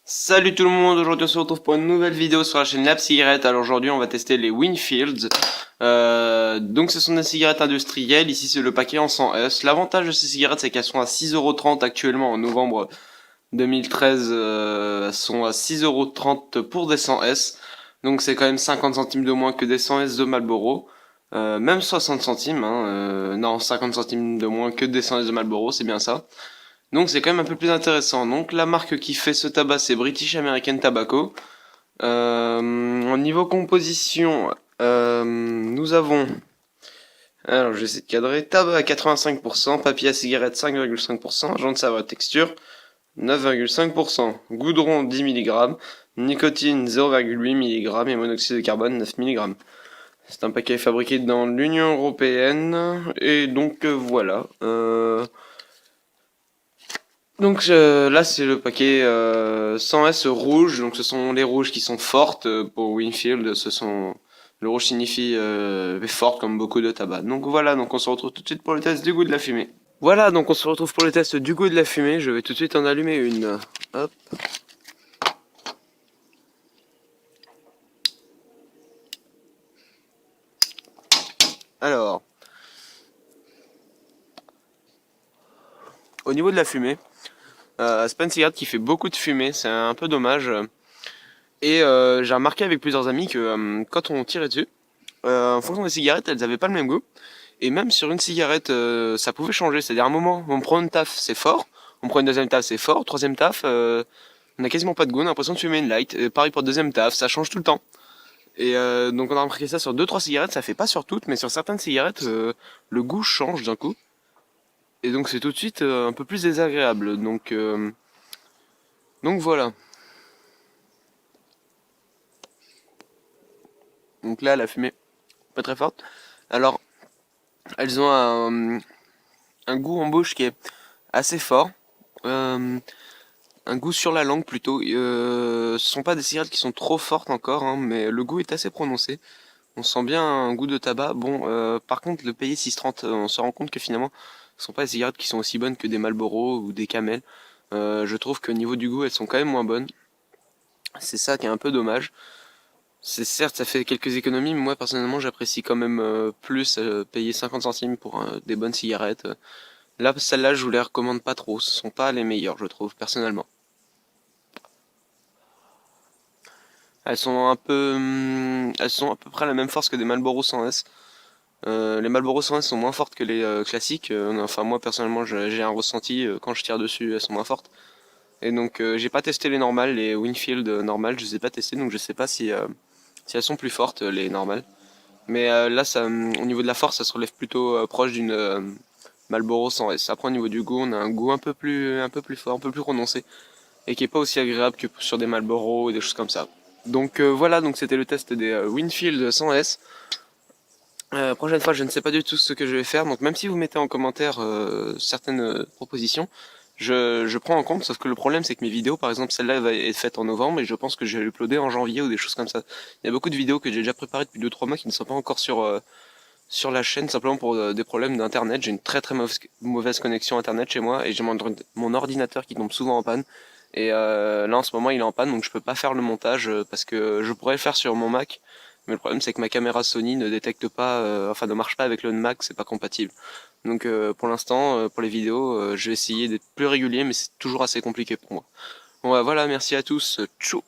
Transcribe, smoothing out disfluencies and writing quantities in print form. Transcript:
Salut tout le monde, aujourd'hui on se retrouve pour une nouvelle vidéo sur la chaîne Lab Cigarette. Alors aujourd'hui on va tester les Winfields. Donc ce sont des cigarettes industrielles, ici c'est le paquet en 100S. L'avantage de ces cigarettes c'est qu'elles sont à 6,30 € actuellement en novembre 2013. Elles sont à 6,30 € pour des 100S. Donc c'est quand même 50 centimes de moins que des 100S de Marlboro. Même 60 centimes, hein, non 50 centimes de moins que des 100S de Marlboro, c'est bien ça. Donc c'est quand même un peu plus intéressant. Donc la marque qui fait ce tabac c'est British American Tobacco. Au niveau composition, nous avons, alors je vais essayer de cadrer, tabac à 85%, papier à cigarette 5,5%, jaune de saveur et texture 9,5%, goudron 10 mg, nicotine 0,8 mg et monoxyde de carbone 9 mg. C'est un paquet fabriqué dans l'Union Européenne et donc voilà. Donc là c'est le paquet 100S rouge, donc ce sont les rouges qui sont fortes pour Winfield, le rouge signifie forte comme beaucoup de tabac. Donc voilà, donc on se retrouve tout de suite pour le test du goût de la fumée. Voilà, donc on se retrouve pour le test du goût de la fumée, je vais tout de suite en allumer une. Hop. Alors, au niveau de la fumée, c'est pas une cigarette qui fait beaucoup de fumée, c'est un peu dommage. Et j'ai remarqué avec plusieurs amis que quand on tirait dessus, en fonction des cigarettes, elles avaient pas le même goût. Et même sur une cigarette, ça pouvait changer. C'est-à-dire, à un moment, on prend une taf, c'est fort. On prend une deuxième taf, c'est fort. Troisième taf, on a quasiment pas de goût. On a l'impression de fumer une light. Et pareil pour deuxième taf, ça change tout le temps. Et donc, on a remarqué ça sur deux trois cigarettes. Ça fait pas sur toutes, mais sur certaines cigarettes, le goût change d'un coup. Et donc, c'est tout de suite un peu plus désagréable. Donc voilà. Donc là, la fumée, pas très forte. Alors, elles ont un goût en bouche qui est assez fort. Euh, un goût sur la langue plutôt. Ce sont pas des cigarettes qui sont trop fortes encore, hein, mais le goût est assez prononcé. On sent bien un goût de tabac. Bon, par contre, le payer 6,30, on se rend compte que finalement, ce sont pas des cigarettes qui sont aussi bonnes que des Marlboro ou des Camel. Je trouve qu'au niveau du goût, elles sont quand même moins bonnes. C'est ça qui est un peu dommage. C'est certes, ça fait quelques économies, mais moi personnellement, j'apprécie quand même plus payer 50 centimes pour des bonnes cigarettes. Là, celles-là, je vous les recommande pas trop. Ce sont pas les meilleures, je trouve, personnellement. Elles sont elles sont à peu près à la même force que des Marlboro 100S. Les Marlboro 100S sont moins fortes que les classiques. Enfin, moi personnellement, j'ai un ressenti quand je tire dessus, elles sont moins fortes. Et donc, j'ai pas testé les normales, les Winfield normales, je les ai pas testées, donc je sais pas si elles sont plus fortes, les normales. Mais là, au niveau de la force, ça se relève plutôt proche d'une Marlboro 100S. Après, au niveau du goût, on a un goût un peu plus fort, un peu plus prononcé, et qui est pas aussi agréable que sur des Marlboro ou des choses comme ça. Donc voilà, donc c'était le test des Winfield 100S. Prochaine fois, je ne sais pas du tout ce que je vais faire, donc même si vous mettez en commentaire certaines propositions, je prends en compte, sauf que le problème c'est que mes vidéos, par exemple celle-là va être faite en novembre et je pense que je vais l'uploader en janvier ou des choses comme ça. Il y a beaucoup de vidéos que j'ai déjà préparées depuis 2-3 mois qui ne sont pas encore sur la chaîne, simplement pour des problèmes d'internet. J'ai une très très mauvaise connexion internet chez moi et j'ai mon ordinateur qui tombe souvent en panne. Et là en ce moment il est en panne, donc je peux pas faire le montage parce que je pourrais le faire sur mon Mac. Mais le problème c'est que ma caméra Sony ne détecte pas, enfin ne marche pas avec le Mac, c'est pas compatible. Donc pour l'instant, pour les vidéos, je vais essayer d'être plus régulier, mais c'est toujours assez compliqué pour moi. Bon bah, voilà, merci à tous, ciao.